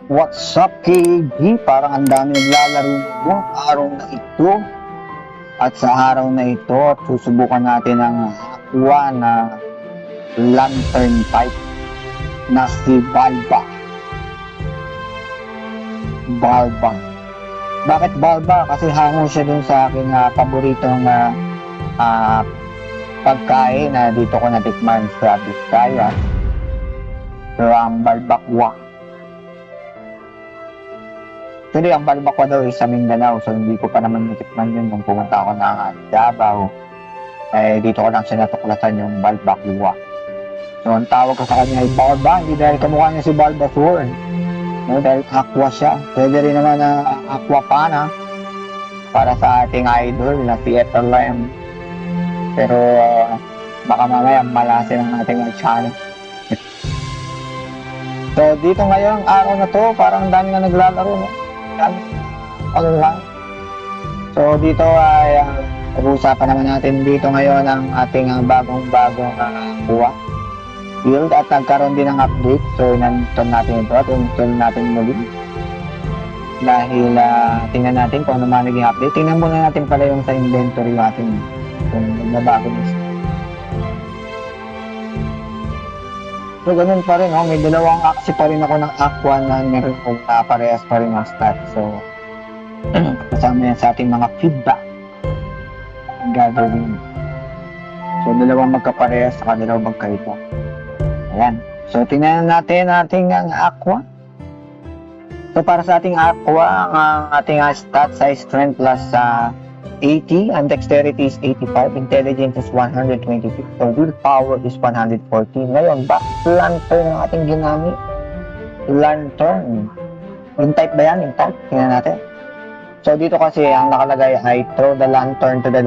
What's up, KG? Parang ang dami naglalaro ngayong araw na ito. At sa araw na ito, susubukan natin ang aqua na lantern type na si Balba. Balba. Bakit Balba? Kasi hango siya dun sa aking paboritong pagkain na dito ko natikman sa Vizcaya. Ang Balbakwa. Actually, ang Balbakwa daw is sa Mindanao, so hindi ko pa naman natikman yun nung pumunta ako ng Davao. Dito ko lang siya natuklasan yung Balbakwa. So, ang tawag ko sa kanya ay Balba, hindi dahil kamukha niya si Bulbasaur. No, dahil aqua siya. Pwede rin naman na aqua pana para sa ating idol na si Etherlem. Pero, baka mamaya malasin ang ating channel. So, dito ngayong araw na to, parang dami na naglalaro, no? Online. So, dito ay pag-uusapan naman natin dito ngayon ang ating bagong-bagong buwa build at nagkaroon din ng update. So, in-install natin ito at install natin muli. Dahil tingnan natin kung ano man naging update. Tingnan muna natin pala yung sa inventory natin kung nagbabago nito. So, ganun pa rin, may dalawang aksi pa rin ako ng aqua na meron kong parehas pa rin ang stats. So, kasama yan sa ating mga feedback gathering. So, dalawang magkaparehas sa dalawang magkaiba. Ayan. So, tingnan natin ang aqua. So, para sa ating aqua, ang ating stats ay strength plus 80, and dexterity is 85, intelligence is 122, so willpower is 114. Ngayon, bakit lantern ang ating ginamit? Lantern. Yung type ba yan? Yung type? Tingnan natin. So, dito kasi ang nakalagay ay throw the lantern to the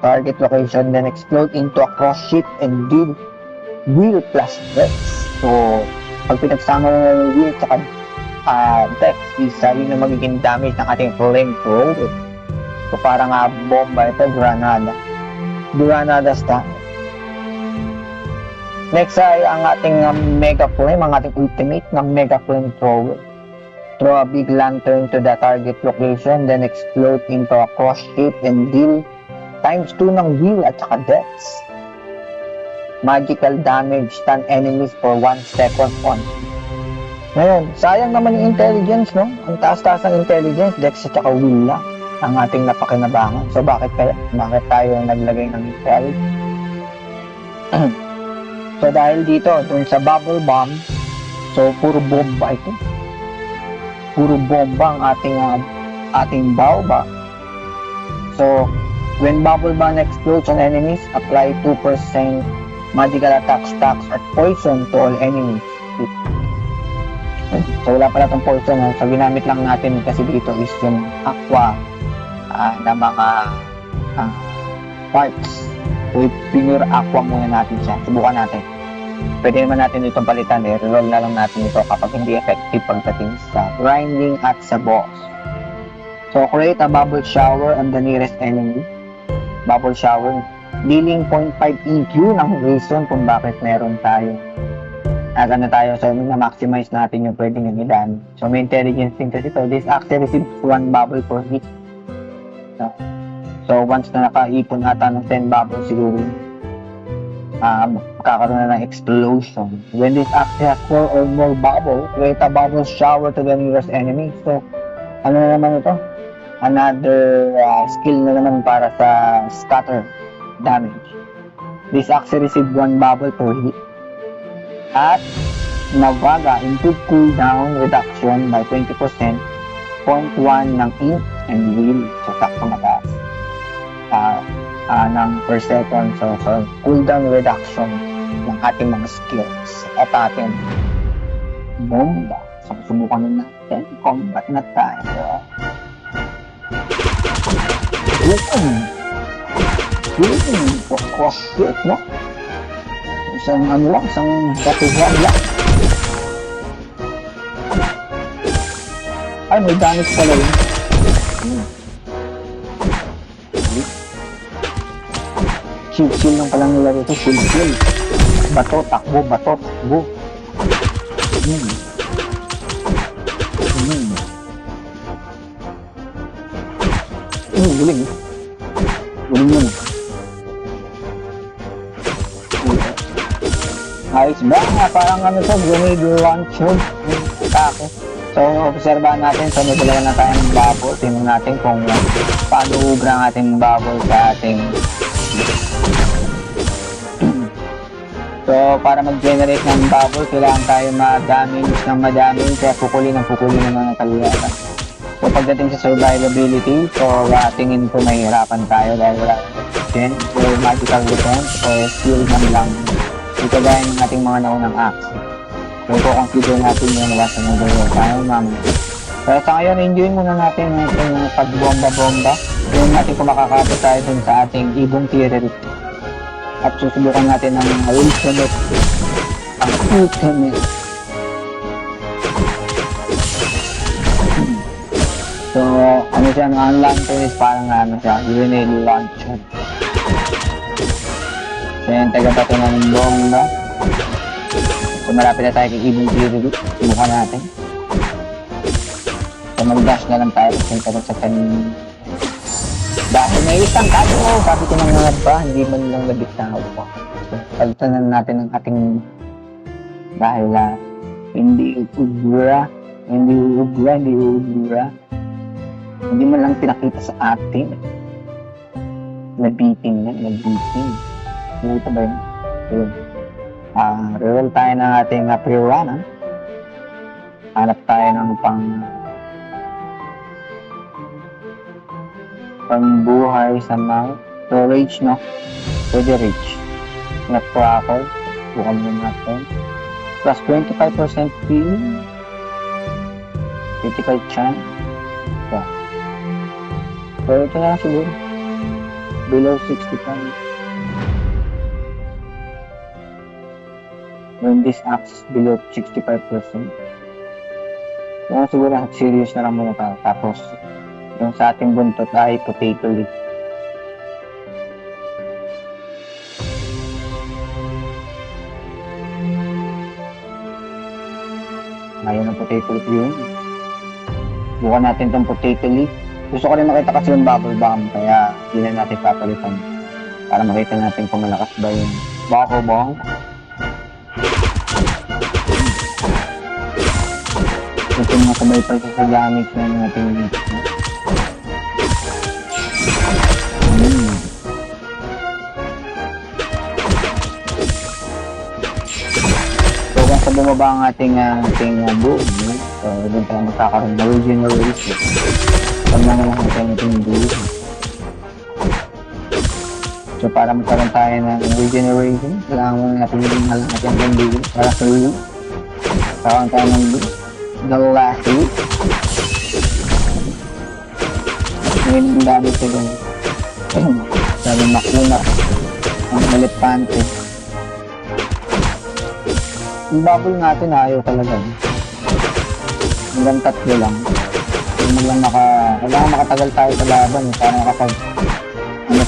target location, then explode into a cross sheet and deal wheel plus dex. So, pag pinagsama mo yung wheel at dex, isa yun ang magiging damage ng ating flamethrower. So, parang bomba ito, granada. Granada style. Next ay ang ating Mega Flame, ang ating ultimate ng Mega Flame Thrower. Throw a big lantern to the target location, then explode into a cross shape and deal times 2 ng wheel at saka dex. Magical damage, stun enemies for 1 second on. Ngayon, sayang naman yung intelligence, no? Ang taas-taas ng intelligence, dex at saka wheel lang ang ating napakinabangan. So, bakit tayo naglagay ng intel? So, dahil dito, dun sa bubble bomb, so, puro bomba ito. Puro bomba ang ating Balba. So, when bubble bomb explodes on enemies, apply 2% magical attack stacks at poison to all enemies. So, wala pala itong poison. So, ginamit lang natin kasi dito is yung aqua na mga parts. So, pinure aqua muna natin siya. Subukan natin. Pwede naman natin itong palitan. Reroll na lang natin ito kapag hindi effective pagdating sa grinding at sa boss. So, create a bubble shower on the nearest enemy. Bubble shower. Dealing 0.5 EQ ng reason kung bakit meron tayo. So, na-maximize natin yung pwedeng yung ilan. So, may intelligence din kasi ito. This actually receives 1 bubble per hit. So, once na nakaipon ata ng 10 bubbles siguro, makakaroon na ng explosion. When this actually has 4 or more bubbles, create a bubble shower to the nearest enemy. So, ano na naman ito? Another skill na naman para sa scatter damage. This actually receives 1 bubble per hit. At Navaga, improve cooldown reduction by 20%, 0.1 ng ink and wheel. So, sakto mataas. Ng per second. So, cooldown reduction ng ating mga skills at ating bomba. So, subukan na natin. Combat na tayo. Cross it, no? Isang katuhan lang. Ay, may damage pala yun. Shield lang palang nilaro ito. Shield. Bato, takbo. guling. Guling yun. Ayos ba? Parang ano to, grenade launcher. Atake. So, obserbahan natin, so may dalawa na tayong bubble. Tingnan natin kung paano ubra ang ating bubble sa ating... So, para mag-generate ng bubble, kailangan tayo ma-damage ng ma-damage, kaya pukulin ng mga kaliyatan. So, pagdating sa survivability, so, tingin ko mahihirapan tayo dahil wala defense, or magical defense, or skill man lang. Ito gaya ng ating mga naunang acts. So, consider natin yung nasa modelo. Tayo, ma'am. Pero sa ngayon, enjoy muna natin ang ating pagbomba-bomba. Yung natin kung makakapit tayo dun sa ating ibong terrorist. At susubukan natin ang ultimate. Ang ultimate. So, ano siya, ang lantern is parang ano siya, grenade launcher. So, yung taga-bato ng bomba. So, malapit na tayo kay ibong terrorist. Subukan natin. So, mag-dash na lang tayo kasi tapos sa kanin. Dahil may isang kaso, sabi ko ng mga ba, hindi man lang nabitaw ko. So, palitan natin ang ating dahil hindi ubra, hindi man lang pinakita sa atin. Nabitin. Ito ba yun? Yun. Reroll tayo ng ating pre-run. Hanap tayo ng pangbuhay sa mga storage, no? Pwede rage. Nag-crackle. Bukan mo natin. Plus 25% feel. Critical chance. So, ito na lang siguro. Below 65. When this acts below 65%. Kaya siguro serious na lang muna tayo. Tapos, yung sa ating buntot ay potato leaf. Ngayon ang potato leaf yun. Bukan natin itong potato leaf. Gusto ko rin makita kasi yung bubble bomb, kaya hindi na natin papalitan. Para makita natin kung malakas ba yung bubble bomb. Ito mga sabay pa sa damage ng ating leaf. So, kung sa bumaba ang ating boom, so, doon tayo magkakaroon na regeneration. Pag naman natin ating boom. So, para magkaroon tayo ng regeneration, kailangan mo natin yung mahal natin ang boom para sa boom. Kakaroon tayo ng boom. The last week. Ngayon ang dami ito doon. Sabi makuna. Ang elepante. Yung bubble natin ayaw talaga. Hanggang 3 lang. Kailangan makatagal tayo sa laban. Para kapag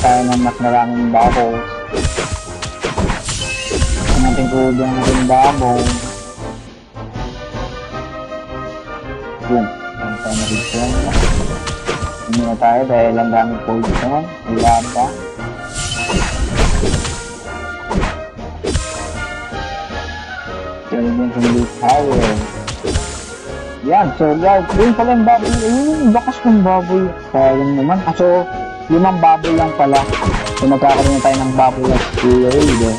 tayo ng mas maraming bubbles. Ang ating kudo ng ating bubble. Yun. Ang tayo na-return. Hindi na tayo dahil ang daming poison. Ilan pa. Hindi power. Yan, so guys, yun pala yung bubble. Yung bakas ng bubble. Sayang naman. So, 5 bubble lang pala. So, magkakaroon na tayo ng bubble like speed.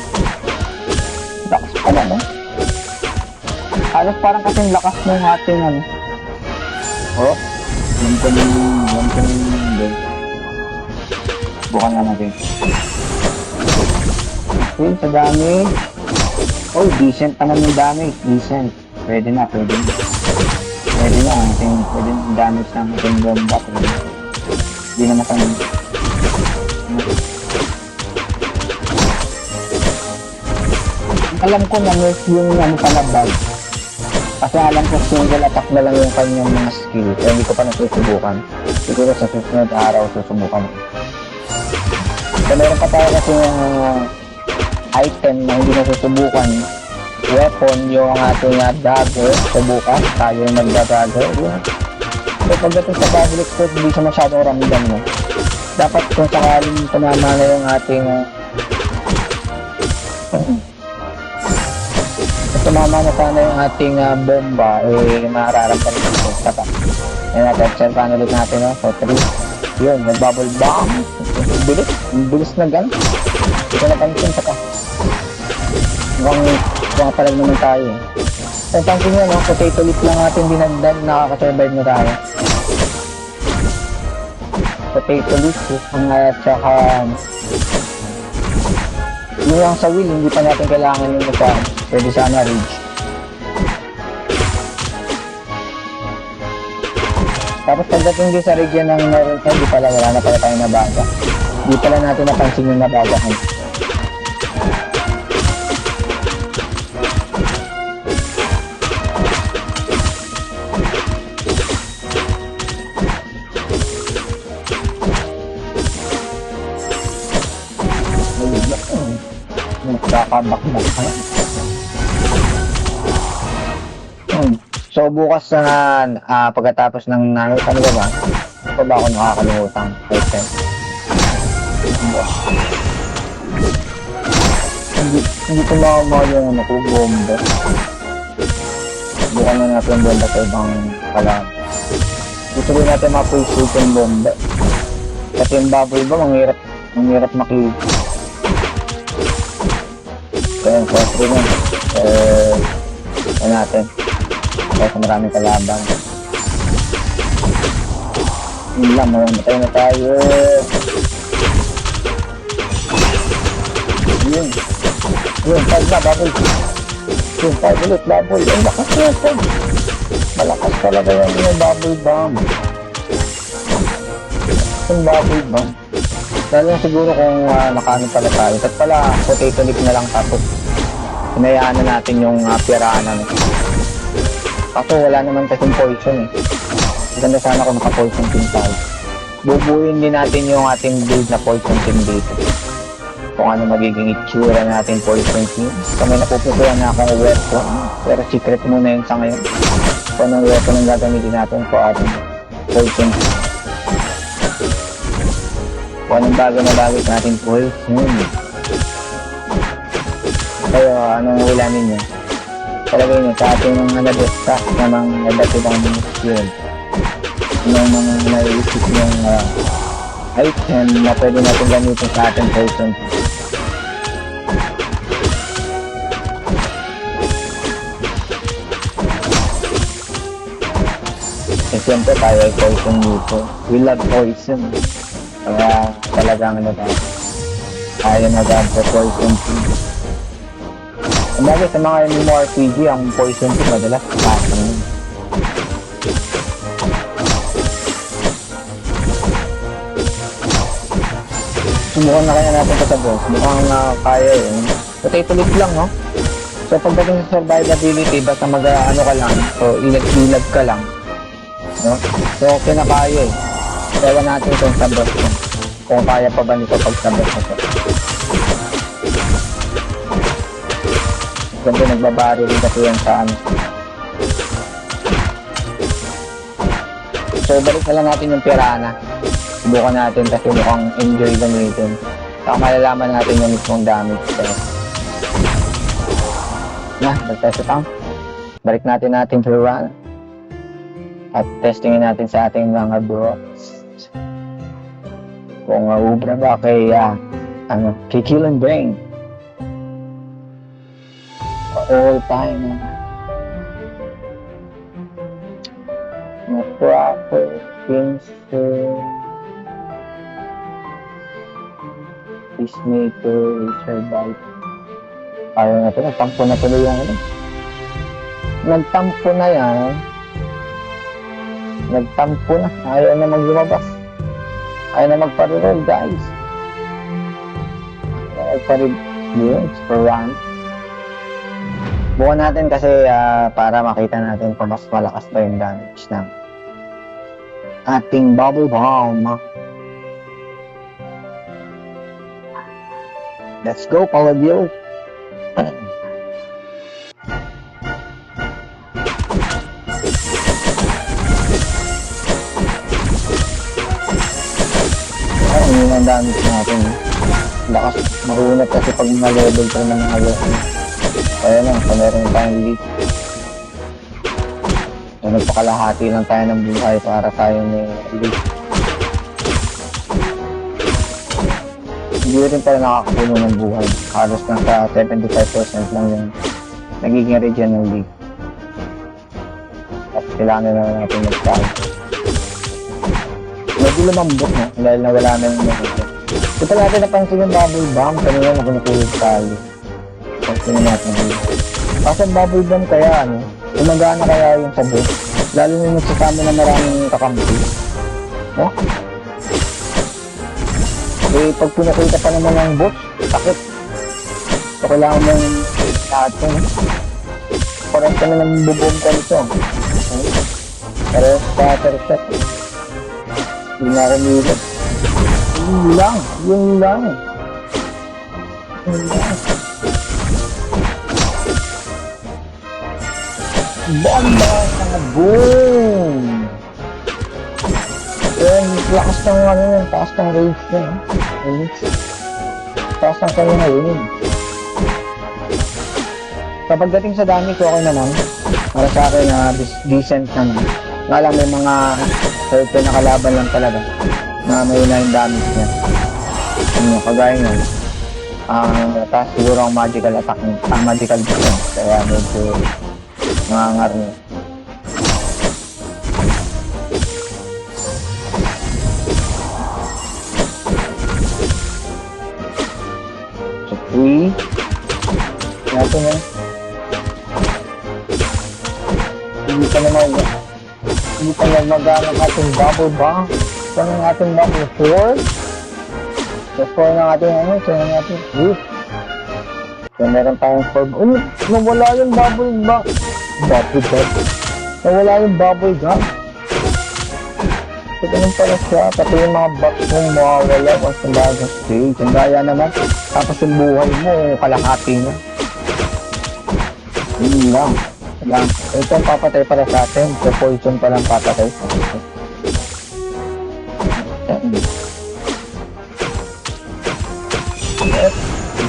Bakas pala, no? Halos parang kasing lakas ng ating ano. Oh, yung kanina. Bukan na natin. Okay, sa damage. Oh, decent naman yung damage. Decent. Pwede na. Pwede na. Pwede na damage ng ating bomba. Hindi na matanong. Alam ko na yung palabag. Kasi alam ko single attack na lang yung kanyang mga skill. Kaya hindi ko pa nasusubukan. Siguro sa susunod araw susubukan. So meron pa tayo kasi yung item na hindi nasusubukan. Weapon yung ating dagger. Subukan. Tayo yung nagdadagger. So pagdating sa bubble export, hindi siya masyadong ramdam mo. Dapat kung sakaling tumama na yung ating tumama na sana yung ating bomba, eh mararamdaman ito. Tapa. Ayan natin, observahan ulit natin, no? So 3, yun, nag-bubble bomb. Bilis na gan. Hindi ko napansin, saka. Mukhang palag naman tayo. So pansin nyo, no? Potato leaf lang natin dinagdag, nakaka-survive na tayo. Potato leaf, at saka yung lang sa wheel, hindi pa natin kailangan yung mukha. Pwede sana ridge. Tapos pagdating din sa region ng meron sa hindi pala, wala na pala tayo nabaga. Hindi pala natin napansin yung nabaga. Magkakabakbak ka. So bukas na pagkatapos ng ano ba? Ito ba ako nakakalimutan? Okay. Hindi ko makamahal yung ano ko, bomba. Bukan na natin yung bomba sa ibang kalam. Gusto rin natin ma-appreciate yung bomba. Kasi yung bubble ba, manghirap makita. Kaya yung siyempre nun. Ano natin? Kaya sa maraming kalaban. Yun lang, matay na tayo. Yun. Yun, 5 na, bubble. Yun, 5 ulit, bubble. Ang lakas na ito. Malakas talaga yung bubble bomb. Yung bubble bomb. Lalo siguro kung nakaano pala tayo. At pala, potato leaf na lang tapos hinayaan na natin yung pirana. Ako wala naman kasing poison eh. Ganda sana kung naka-poison team tayo. Bubuin din natin yung ating build na poison team dito. Kung ano magiging itsura natin poison team. So may napuputuan na akong weapon. Pero secret muna yun sa ngayon. Kung anong weapon ang gagamitin natin po ating poison team. Kung anong bago na bago natin poison. Kaya anong ulamin nyo? Talagay nyo sa ating mga na-discuss na mga dati bang skill. Yung mga naiisip yung item na pwede natin gamitin sa ating poison. Eh siyempre tayo ay poison dito. We love poison. Kaya talagang ano tayo. Ayaw na-grab sa poison team. Ang bagay sa mga MMORPG, ang poison team madalas kasama. Subukan na kaya natin ito sa boss. Mukhang kaya yun. Potato leaf lang, no? So pagdating sa survivability, basta mag-ano ka lang. So ilag ka lang. No? So okay na kaya eh. Kaya natin ito sa boss. Kung kaya pa ba nito pag sa boss na ito. Ganito nagbabari rin kasi yan sa ano. So balik na lang natin yung pirana. Subukan natin kasi mukhang enjoy gamitin. Saka malalaman natin yung mismong damage. Nag-test ito. Balik natin sa run. At testingin natin sa ating mga bros. Kung ubra ba kay Kill and Bang. All time. Proper Pincer. Peacemaker, survive. Ayaw na ito, nagtampo na tuloy yan. Nagtampo na yan. Nagtampo na. Ayaw na maglumabas. Ayaw na magparirol, guys. Ayaw na magparirol. Yun, for run. Bukan natin kasi para makita natin kung mas malakas pa yung damage ng ating bubble bomb. Let's go, Palagyo. ang damage natin. Lakas, marunat kasi pag mga level 3 ng mga level. Kaya lang, so meron tayong lead. So nagpakalahati lang tayo ng buhay para tayo may lead. Hindi rin pala nakakapuno ng buhay. Halos nasa 75% lang yung nagiging regen ng lead. At kailangan na natin mag-start. Medyo lumambot na dahil nawala na yung nakikita. Ito pala natin napansin yung bubble bomb. Kanina na kinukulog tayo. Pansin natin dito. Kasi ang bubble bomb kaya gumagana kaya yung sabot. Lalo na yung nagsasama na maraming kakampi. No? Eh, pag pinakita pa naman ng bot, sakit. So, kailangan mong lahat yun. Parang kami ng bubong ko nito. Pero, starter set. Hindi na ako nilip. Yun lang. Yun lang. Yun lang. Bomba! Boom! Yan, lakas ng yun, taas ng rage yun. Taas ng kayo na yun. Kapag dating sa dami ko, okay naman. Para sa akin na decent naman. Nga lang may mga certain na kalaban lang talaga na may na yung damage niya. Kagaya nyo. Taas siguro ang magical attack niya. Ang magical defense. Kaya medyo nangangar niya. So, 3. Natin yan. Hindi pa naman mag-anak ating bubble bomb. Ito ng ating bubble 4. So 4 ng ating ito ng ating 3. So meron tayong 4. Nawala yung bubble bomb. Nawala yung bubble gum. So ganun pala siya. Pati yung mga box mong mawawala once na bagong stage. Ang gaya naman. Tapos yung buhay mo, kalahati niya. Yun lang. Ito ang papatay para sa atin. So poison pa lang papatay sa atin.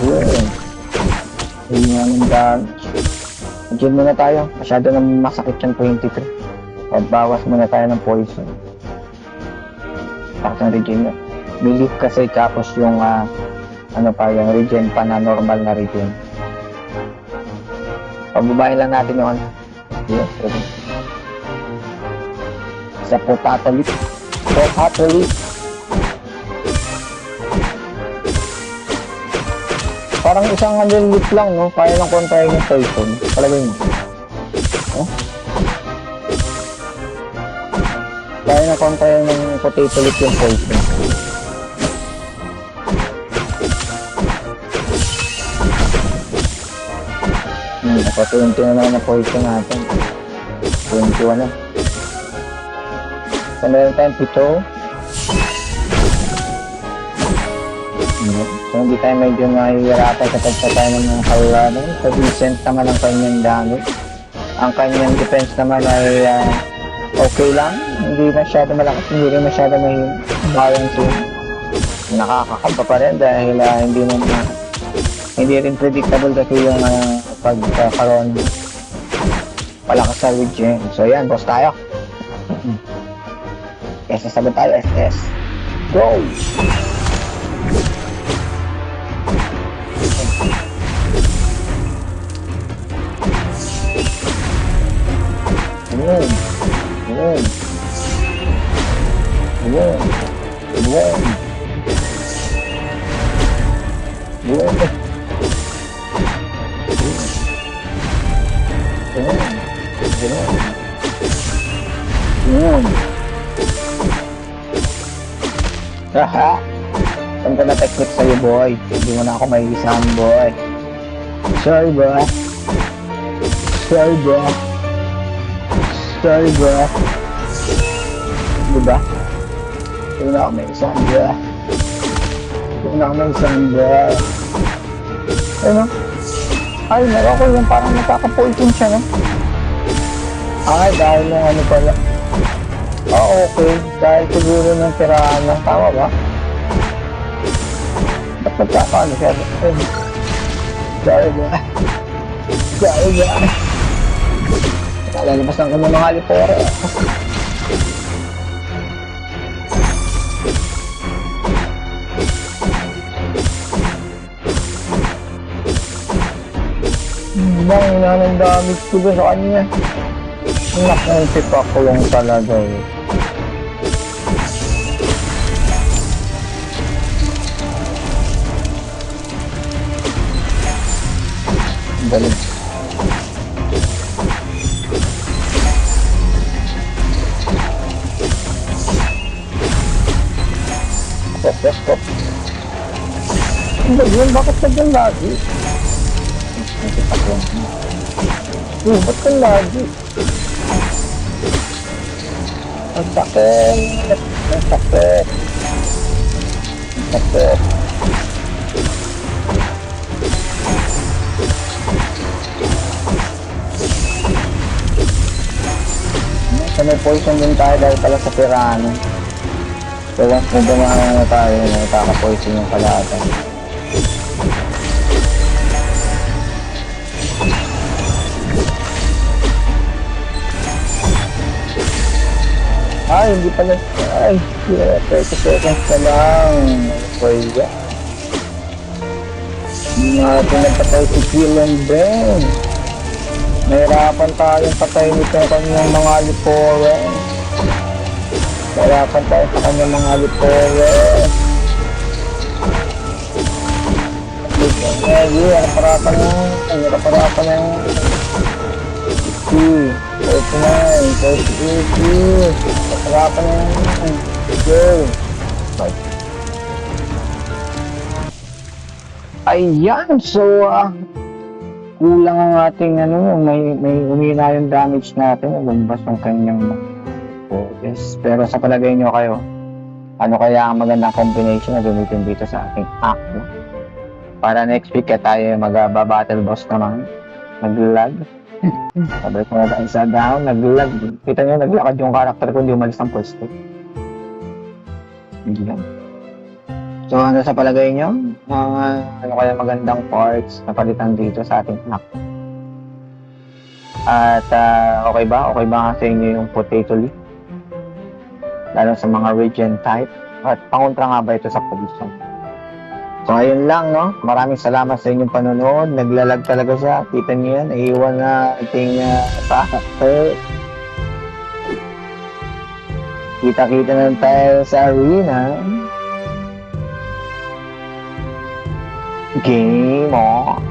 Good. Hindi nga nang damage. Diyan muna tayo. Masyado nang masakit yung 23. Pagbawas muna tayo ng poison. Tapos ang regen nyo. Belief kasi tapos yung yung regen pa na normal na regen. Pagbabahin lang natin yung yes, okay. Sa potato leaf. Potato leaf. Parang isang leaf lang, no? Kaya lang kontrahin yung poison. Palagay mo. Oh? Kaya na kontrahin ng potato leaf yung poison. Naka-20 na naman na poison natin. 21 na. So, meron tayong 7. So, hindi tayo medyo mahihirapan kapag sa tayo ng mga kalaban. So, decent naman ang kanyang damage. Ang kanyang defense naman ay okay lang. Hindi masyado malakas, hindi rin masyado may balance yun. Nakakakamba pa rin dahil hindi rin predictable kasi yung pagkakaroon palakas sa regen. So yan, boss tayo. SS sagot tayo, SS. Go! Ayan. Ayan. Ayan. Ayan. Ayan. Haha. Saan ka na-technique sa'yo, boy? Hindi mo na ako maiisahan, boy. Sorry, boy. Sorry, boy. Sorry, boy. Diba? Hindi na ako maiisahan, boy. Hindi na ako maiisahan, boy. Ano? Ay, meron ko yung parang nakaka-poison siya, no? Ay, dahil ng ano pala. Okay. Dahil siguro ng tirahan lang. Tama ba? Ba't nagkakaano siya? Sorry ba? Sorry ba? Lalabas ng kanyang mga alipore. Bang, nanang damage ko doon sa kanya. Nakang tipak ko lang talaga eh. Galing. Stop. Ang ganyan, bakit ka dyan lagi? Ba't ka lagi? Ang sakit. Ang sakit. Ang sakit. So may poison din tayo dahil pala sa pirano. So once na dumaan na tayo, nakaka-poison yung kalahatan. Ay, hindi pala. Ay, 30 seconds na lang. Okay, yeah. Hindi natin nagpatay si Killing Ben. Nahirapan tayong patay nito yung kanyang mga alipore. Nahirapan tayo sa kanyang mga alipore. Harap-harapan na. Harap-harapan na. 50, 49, 30, 80. Harap-harapan na. Go. Bye. Ayan, so kulang ang ating may umina yung damage natin, lumabas yung kanyang focus. Pero sa palagay nyo kayo, ano kaya ang magandang combination na gamitin dito sa ating aqua? Para next week tayo mag-battle boss naman. Nag-lag. Sabi ko na tayo sa down, nag-lag. Kita nyo, naglakad yung karakter ko, hindi umalis ng pwesto. Hindi lang. So ano sa palagay nyo? Ano kaya magandang parts na palitan dito sa ating app? At okay ba? Okay ba nga sa inyo yung potato leaf? Lalo sa mga region type? At pangontra nga ba ito sa position? So ayun lang, no? Maraming salamat sa inyong panonood. Naglalag talaga siya. Kita niyo yan. Iiwan na ating packet. Kita-kita na tayo sa arena. Game on!